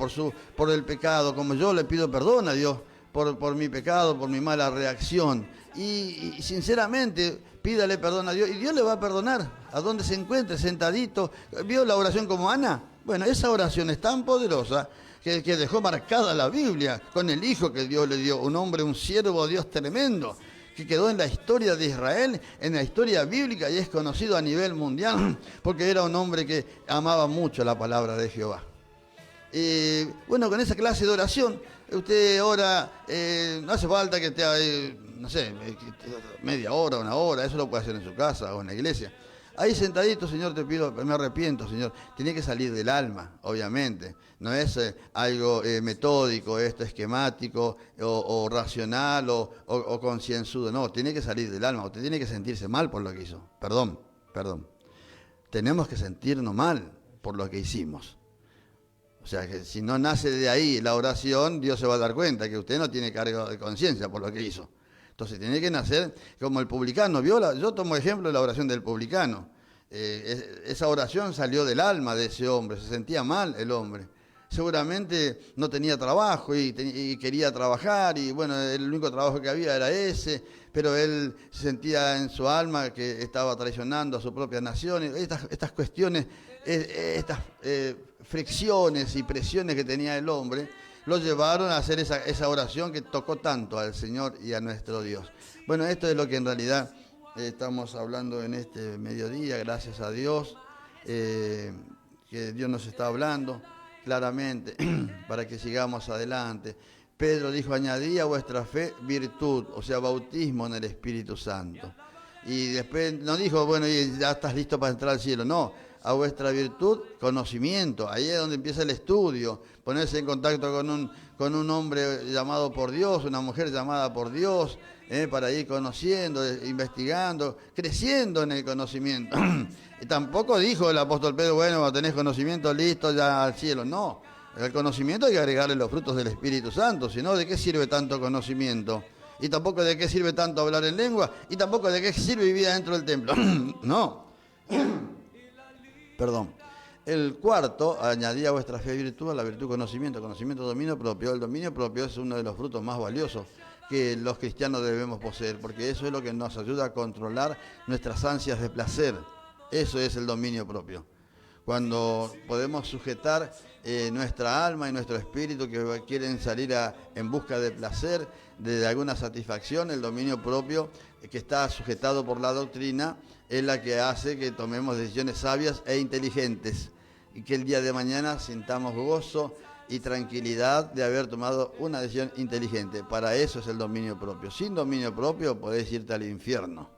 por el pecado, como yo le pido perdón a Dios por mi pecado, por mi mala reacción. Y sinceramente, pídale perdón a Dios y Dios le va a perdonar a donde se encuentre, sentadito. ¿Vio la oración como Ana? Bueno, esa oración es tan poderosa que dejó marcada la Biblia con el hijo que Dios le dio, un hombre, un siervo de Dios tremendo, que quedó en la historia de Israel, en la historia bíblica, y es conocido a nivel mundial, porque era un hombre que amaba mucho la palabra de Jehová. Bueno, con esa clase de oración, usted ora, no hace falta que esté, no sé, media hora, una hora, eso lo puede hacer en su casa o en la iglesia. Ahí sentadito, Señor, te pido, me arrepiento, Señor. Tiene que salir del alma, obviamente. No es algo metódico, esquemático o racional o concienzudo. No, tiene que salir del alma. Usted tiene que sentirse mal por lo que hizo. Perdón. Tenemos que sentirnos mal por lo que hicimos. O sea, que si no nace de ahí la oración, Dios se va a dar cuenta que usted no tiene cargo de conciencia por lo que hizo. Entonces tiene que nacer como el publicano. Yo tomo ejemplo de la oración del publicano. Esa oración salió del alma de ese hombre, se sentía mal el hombre. Seguramente no tenía trabajo y quería trabajar, y bueno, el único trabajo que había era ese, pero él sentía en su alma que estaba traicionando a su propia nación. Estas cuestiones, estas fricciones y presiones que tenía el hombre, lo llevaron a hacer esa oración que tocó tanto al Señor y a nuestro Dios. Bueno, esto es lo que en realidad estamos hablando en este mediodía, gracias a Dios, que Dios nos está hablando claramente para que sigamos adelante. Pedro dijo, añadí a vuestra fe virtud, o sea, bautismo en el Espíritu Santo. Y después no dijo, bueno, ya estás listo para entrar al cielo. No, a vuestra virtud, conocimiento. Ahí es donde empieza el estudio, ponerse en contacto con un hombre llamado por Dios, una mujer llamada por Dios, para ir conociendo, investigando, creciendo en el conocimiento. Y tampoco dijo el apóstol Pedro, bueno, cuando tenés conocimiento, listo, ya al cielo. No, el conocimiento hay que agregarle los frutos del Espíritu Santo, si no, ¿de qué sirve tanto conocimiento? Y tampoco de qué sirve tanto hablar en lengua, y tampoco de qué sirve vivir dentro del templo. No. Perdón. El cuarto, añadí a vuestra fe virtud, a la virtud conocimiento, dominio propio. El dominio propio es uno de los frutos más valiosos que los cristianos debemos poseer, porque eso es lo que nos ayuda a controlar nuestras ansias de placer. Eso es el dominio propio. Cuando podemos sujetar nuestra alma y nuestro espíritu que quieren salir en busca de placer, de alguna satisfacción, el dominio propio que está sujetado por la doctrina es la que hace que tomemos decisiones sabias e inteligentes y que el día de mañana sintamos gozo y tranquilidad de haber tomado una decisión inteligente. Para eso es el dominio propio. Sin dominio propio podés irte al infierno.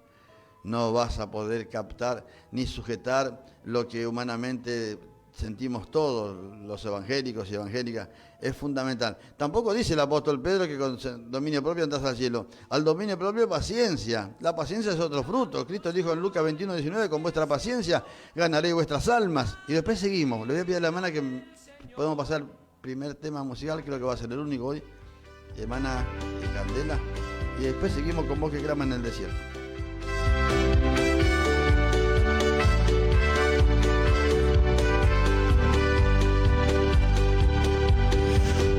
No vas a poder captar ni sujetar lo que humanamente sentimos todos, los evangélicos y evangélicas. Es fundamental. Tampoco dice el apóstol Pedro que con dominio propio entras al cielo. Al dominio propio, paciencia. La paciencia es otro fruto. Cristo dijo en Lucas 21:19, con vuestra paciencia ganaréis vuestras almas. Y después seguimos. Le voy a pedir a la hermana que podemos pasar el primer tema musical, creo que va a ser el único hoy. Hermana Candela. Y después seguimos con Voz que clama en el desierto.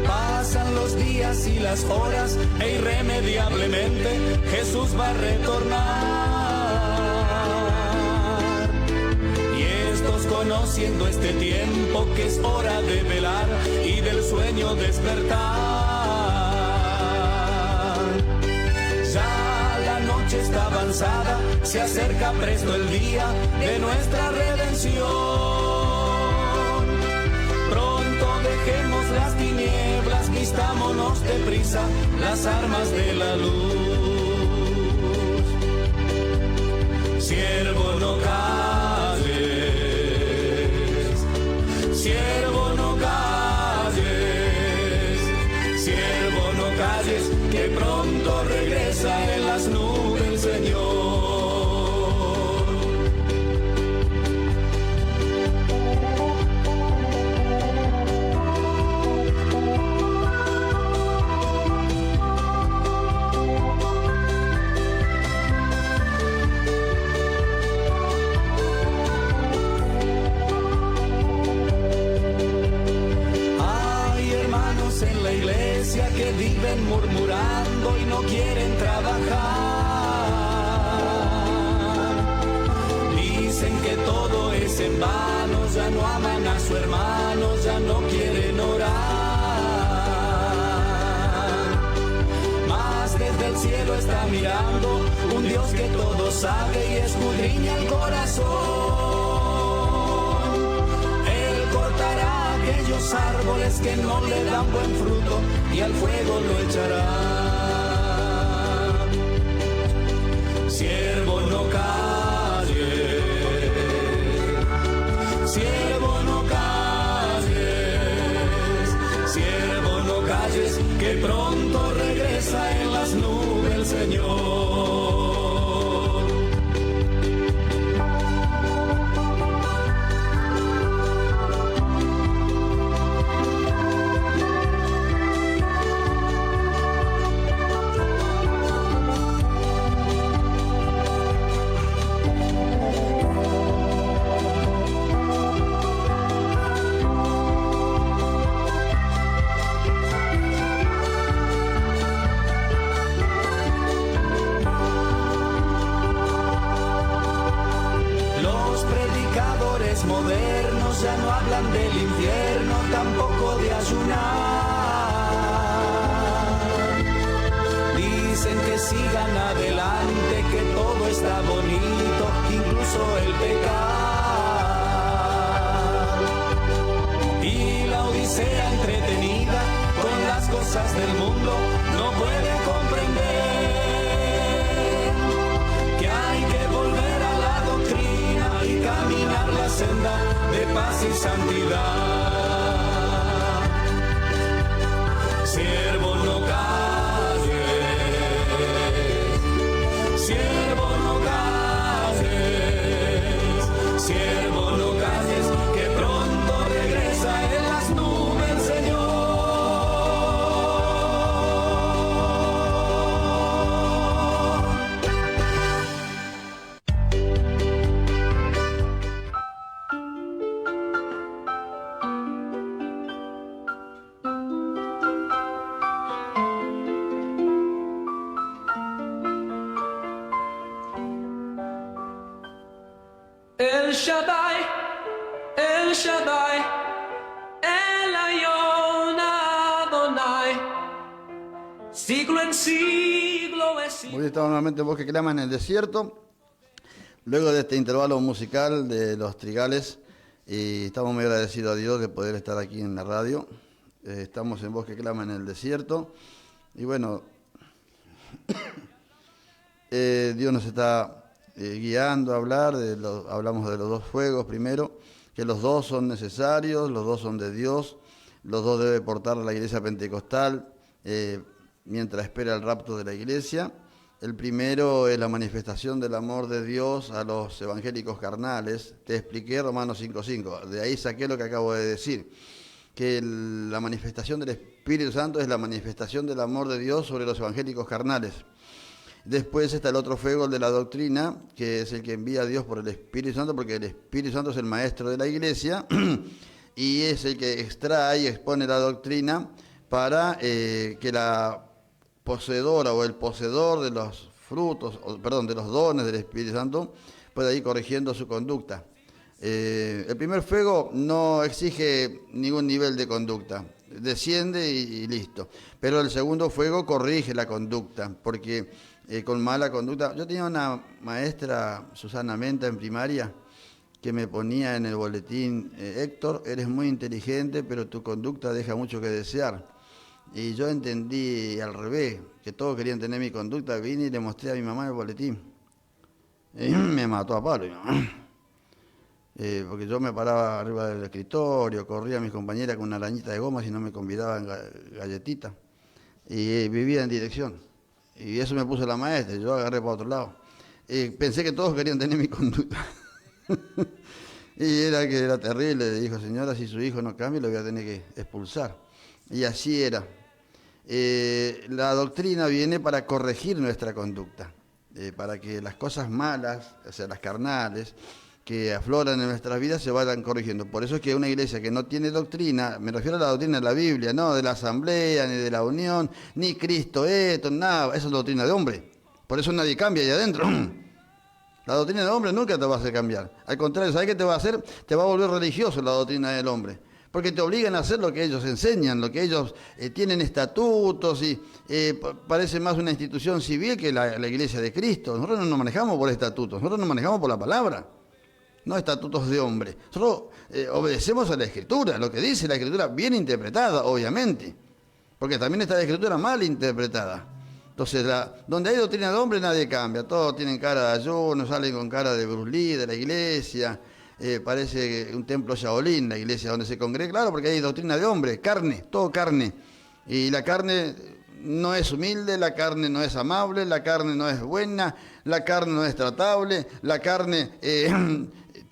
Pasan los días y las horas e irremediablemente Jesús va a retornar. Y estos conociendo este tiempo que es hora de velar y del sueño despertar. Ya la noche está avanzada, se acerca presto el día de nuestra redención. Dejemos las tinieblas, vistámonos deprisa las armas de la luz. Siervo, no calles, siervo, no calles, siervo, no calles, que pronto regresa en las nubes el Señor. Que viven murmurando y no quieren trabajar. Dicen que todo es en vano, ya no aman a su hermano, ya no quieren orar. Mas desde el cielo está mirando un Dios que todo sabe y escudriña el corazón. Aquellos árboles que no le dan buen fruto y al fuego lo echará. Siervo, no calles, siervo, no calles, siervo, no calles, que pronto regresa en las nubes el Señor. modernos ya no hablan del infierno, tampoco de ayunar. sigan adelante, que todo está bonito, incluso el pecado. Y la odisea entretenida con las cosas del mundo no puede comprender que hay que volver a la doctrina y caminar la senda de paz y santidad. Siervo, no calles, siervo, no calles, siervo, no calles, que pronto regresa en las nubes el Señor. El Shaddai, El Shaddai, El Elyon Adonai, siglo en siglo es siglo. Muy bien, estamos nuevamente en Voz que Clama en el Desierto. Luego de este intervalo musical de Los Trigales, y estamos muy agradecidos a Dios de poder estar aquí en la radio. Estamos en Voz que Clama en el Desierto. Y bueno, Dios nos está guiando a hablar, hablamos de los dos fuegos primero, que los dos son necesarios, los dos son de Dios, los dos debe portar la iglesia pentecostal mientras espera el rapto de la iglesia. El primero es la manifestación del amor de Dios a los evangélicos carnales. Te expliqué Romanos 5:5, de ahí saqué lo que acabo de decir, que la manifestación del Espíritu Santo es la manifestación del amor de Dios sobre los evangélicos carnales. Después está el otro fuego, el de la doctrina, que es el que envía a Dios por el Espíritu Santo, porque el Espíritu Santo es el maestro de la iglesia y es el que extrae y expone la doctrina para que la poseedora o el poseedor de los frutos, de los dones del Espíritu Santo pueda ir corrigiendo su conducta. El primer fuego no exige ningún nivel de conducta, desciende y listo. Pero el segundo fuego corrige la conducta, porque con mala conducta... Yo tenía una maestra, Susana Menta, en primaria, que me ponía en el boletín, Héctor, eres muy inteligente, pero tu conducta deja mucho que desear. Y yo entendí al revés, que todos querían tener mi conducta, vine y le mostré a mi mamá el boletín. Y me mató a palo mi mamá. Porque yo me paraba arriba del escritorio, corría a mis compañeras con una arañita de goma si no me convidaban galletitas, y vivía en dirección. Y eso me puso la maestra, y yo agarré para otro lado. Pensé que todos querían tener mi conducta. Y era terrible, le dijo, señora, si su hijo no cambia, lo voy a tener que expulsar. Y así era. La doctrina viene para corregir nuestra conducta, para que las cosas malas, o sea, las carnales, que afloran en nuestras vidas se vayan corrigiendo. Por eso es que una iglesia que no tiene doctrina, me refiero a la doctrina de la Biblia, no de la asamblea, ni de la unión, ni Cristo esto, nada, eso es doctrina de hombre. Por eso nadie cambia ahí adentro. La doctrina del hombre nunca te va a hacer cambiar. Al contrario, ¿sabes qué te va a hacer? Te va a volver religioso la doctrina del hombre. Porque te obligan a hacer lo que ellos enseñan, lo que ellos tienen estatutos y parece más una institución civil que la iglesia de Cristo. Nosotros no nos manejamos por estatutos, nosotros nos manejamos por la palabra. No estatutos de hombre. Nosotros obedecemos a la Escritura, lo que dice la Escritura, bien interpretada, obviamente, porque también está la Escritura mal interpretada. Entonces, donde hay doctrina de hombre nadie cambia, todos tienen cara de ayuno, salen con cara de Bruce Lee, de la iglesia, parece un templo Shaolin, la iglesia donde se congrega, claro, porque hay doctrina de hombre, carne, todo carne, y la carne no es humilde, la carne no es amable, la carne no es buena, la carne no es tratable, la carne...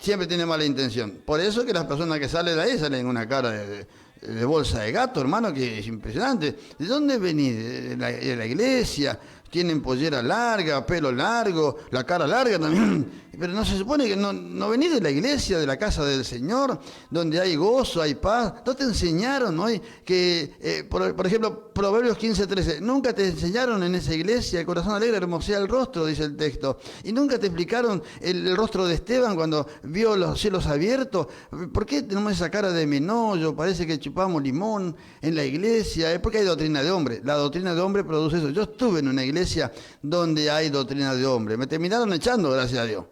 siempre tiene mala intención. Por eso que las personas que salen de ahí salen con una cara de bolsa de gato, hermano, que es impresionante. ¿De dónde venís? ¿De la iglesia? Tienen pollera larga, pelo largo, la cara larga también. Pero no se supone que no venís de la iglesia, de la casa del Señor, donde hay gozo, hay paz. ¿No te enseñaron hoy que, por ejemplo, Proverbios 15:13, nunca te enseñaron en esa iglesia, el corazón alegre hermosea el rostro, dice el texto? Y nunca te explicaron el rostro de Esteban cuando vio los cielos abiertos. ¿Por qué tenemos esa cara de menollo? Parece que chupamos limón en la iglesia. Es porque hay doctrina de hombre. La doctrina de hombre produce eso. Yo estuve en una iglesia iglesia donde hay doctrina de hombre. Me terminaron echando, gracias a Dios.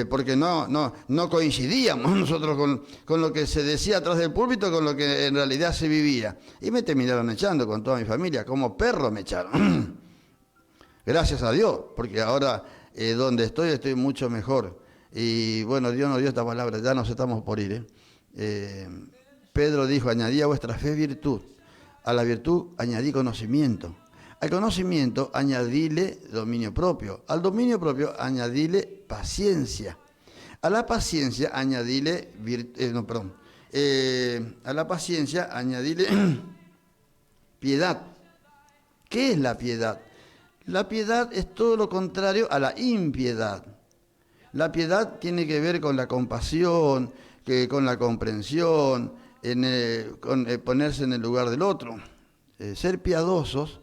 Porque no coincidíamos nosotros con lo que se decía atrás del púlpito, con lo que en realidad se vivía. Y me terminaron echando con toda mi familia, como perro me echaron. Gracias a Dios, porque ahora donde estoy mucho mejor. Y bueno, Dios nos dio esta palabra, ya nos estamos por ir. Pedro dijo, añadí a vuestra fe virtud, a la virtud añadí conocimiento. Al conocimiento añadile dominio propio. Al dominio propio añadile paciencia. A la paciencia añadile a la paciencia añadile piedad. ¿Qué es la piedad? La piedad es todo lo contrario a la impiedad. La piedad tiene que ver con la compasión, con la comprensión, con ponerse en el lugar del otro. Ser piadosos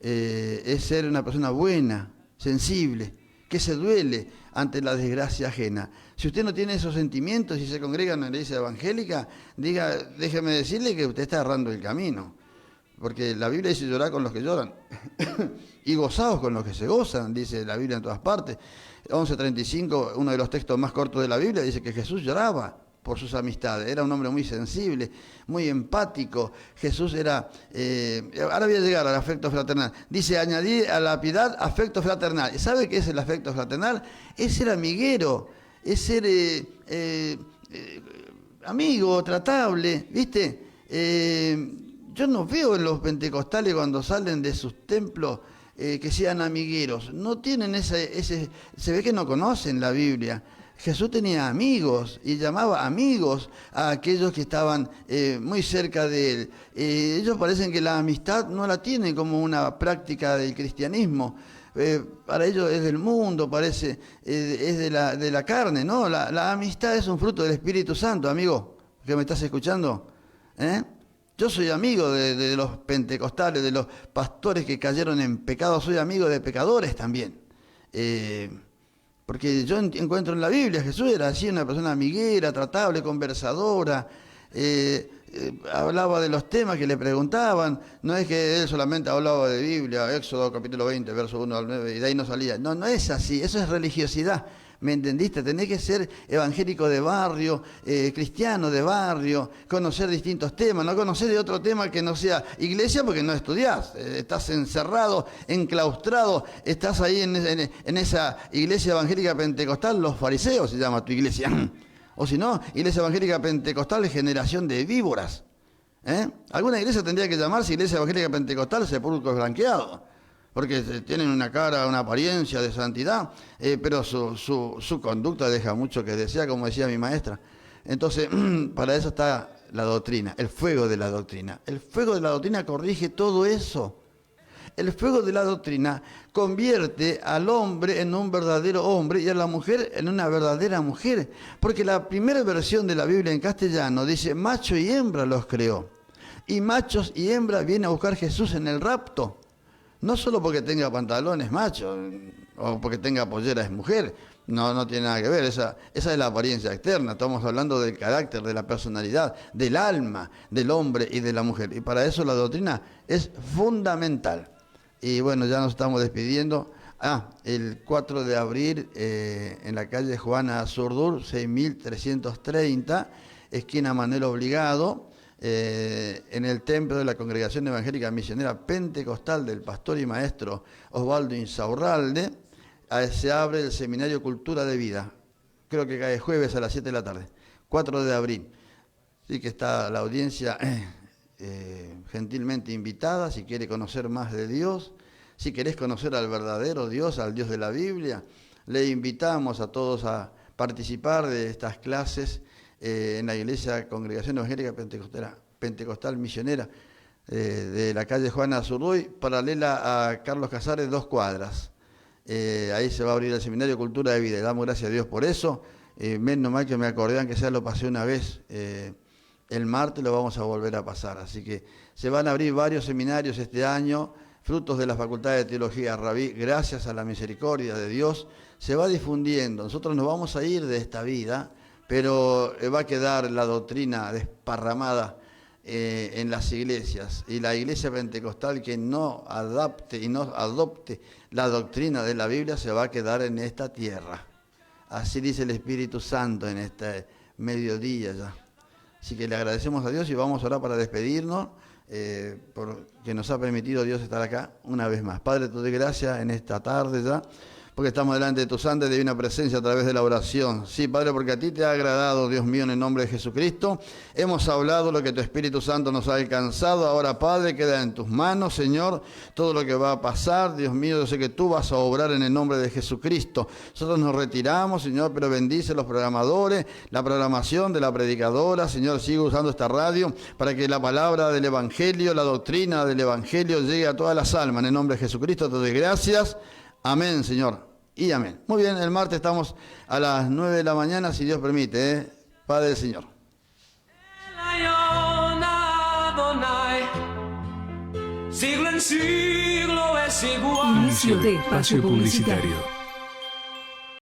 es ser una persona buena, sensible, que se duele ante la desgracia ajena. Si usted no tiene esos sentimientos y se congrega en la iglesia evangélica, déjeme decirle que usted está errando el camino. Porque la Biblia dice llorar con los que lloran y gozaos con los que se gozan, dice la Biblia en todas partes. 11:35, uno de los textos más cortos de la Biblia, dice que Jesús lloraba por sus amistades. Era un hombre muy sensible, muy empático. Jesús era... ahora voy a llegar al afecto fraternal. Dice, añadí a la piedad afecto fraternal. ¿Sabe qué es el afecto fraternal? Es ser amiguero, es ser amigo, tratable, ¿viste? Yo no veo en los pentecostales cuando salen de sus templos que sean amigueros. No tienen ese... Se ve que no conocen la Biblia. Jesús tenía amigos y llamaba amigos a aquellos que estaban muy cerca de él. Ellos parecen que la amistad no la tienen como una práctica del cristianismo. Para ellos es del mundo, parece, es de la carne, ¿no? La amistad es un fruto del Espíritu Santo, amigo, que me estás escuchando. Yo soy amigo de los pentecostales, de los pastores que cayeron en pecado, soy amigo de pecadores también. Porque yo encuentro en la Biblia, Jesús era así, una persona amiguera, tratable, conversadora, hablaba de los temas que le preguntaban, no es que él solamente hablaba de Biblia, Éxodo capítulo 20, verso 1 al 9, y de ahí no salía. No es así, eso es religiosidad, ¿me entendiste? Tenés que ser evangélico de barrio, cristiano de barrio, conocer distintos temas, no conocer de otro tema que no sea iglesia porque no estudiás, estás encerrado, enclaustrado, estás ahí en esa iglesia evangélica pentecostal, los fariseos se llama tu iglesia. O si no, iglesia evangélica pentecostal, generación de víboras. Alguna iglesia tendría que llamarse iglesia evangélica pentecostal, sepulcros blanqueados, porque tienen una cara, una apariencia de santidad, pero su conducta deja mucho que desear, como decía mi maestra. Entonces, para eso está la doctrina, el fuego de la doctrina. El fuego de la doctrina corrige todo eso. El fuego de la doctrina convierte al hombre en un verdadero hombre y a la mujer en una verdadera mujer. Porque la primera versión de la Biblia en castellano dice, macho y hembra los creó. Y machos y hembras viene a buscar Jesús en el rapto. No solo porque tenga pantalones macho o porque tenga pollera es mujer. No tiene nada que ver. Esa es la apariencia externa. Estamos hablando del carácter, de la personalidad, del alma, del hombre y de la mujer. Y para eso la doctrina es fundamental. Y bueno, ya nos estamos despidiendo. El 4 de abril en la calle Juana Azurdur, 6330, esquina Manuel Obligado, en el templo de la Congregación Evangélica Misionera Pentecostal del pastor y maestro Osvaldo Insaurralde, se abre el Seminario Cultura de Vida. Creo que cae jueves a las 7 de la tarde, 4 de abril. Así que está la audiencia gentilmente invitada, si quiere conocer más de Dios, si querés conocer al verdadero Dios, al Dios de la Biblia, le invitamos a todos a participar de estas clases en la Iglesia Congregación Evangélica Pentecostal Misionera de la calle Juana Azurduy, paralela a Carlos Casares, 2 cuadras. Ahí se va a abrir el Seminario Cultura de Vida, y damos gracias a Dios por eso. Menos mal que me acordé, aunque sea lo pasé una vez, el martes lo vamos a volver a pasar. Así que se van a abrir varios seminarios este año, frutos de la Facultad de Teología Rabí, gracias a la misericordia de Dios, se va difundiendo. Nosotros nos vamos a ir de esta vida, pero va a quedar la doctrina desparramada en las iglesias. Y la iglesia pentecostal que no adapte y no adopte la doctrina de la Biblia se va a quedar en esta tierra. Así dice el Espíritu Santo en este mediodía ya. Así que le agradecemos a Dios y vamos a orar para despedirnos, porque nos ha permitido Dios estar acá una vez más. Padre, te doy gracias en esta tarde ya, porque estamos delante de tu santa y divina presencia a través de la oración. Sí, Padre, porque a ti te ha agradado, Dios mío, en el nombre de Jesucristo. Hemos hablado lo que tu Espíritu Santo nos ha alcanzado. Ahora, Padre, queda en tus manos, Señor, todo lo que va a pasar. Dios mío, yo sé que tú vas a obrar en el nombre de Jesucristo. Nosotros nos retiramos, Señor, pero bendice los programadores, la programación de la predicadora. Señor, sigue usando esta radio para que la palabra del Evangelio, la doctrina del Evangelio llegue a todas las almas. En el nombre de Jesucristo te doy gracias. Amén, Señor, y amén. Muy bien, el martes estamos a las 9 de la mañana, si Dios permite, Padre del Señor. Siglo en siglo es igual. Inicio de espacio publicitario.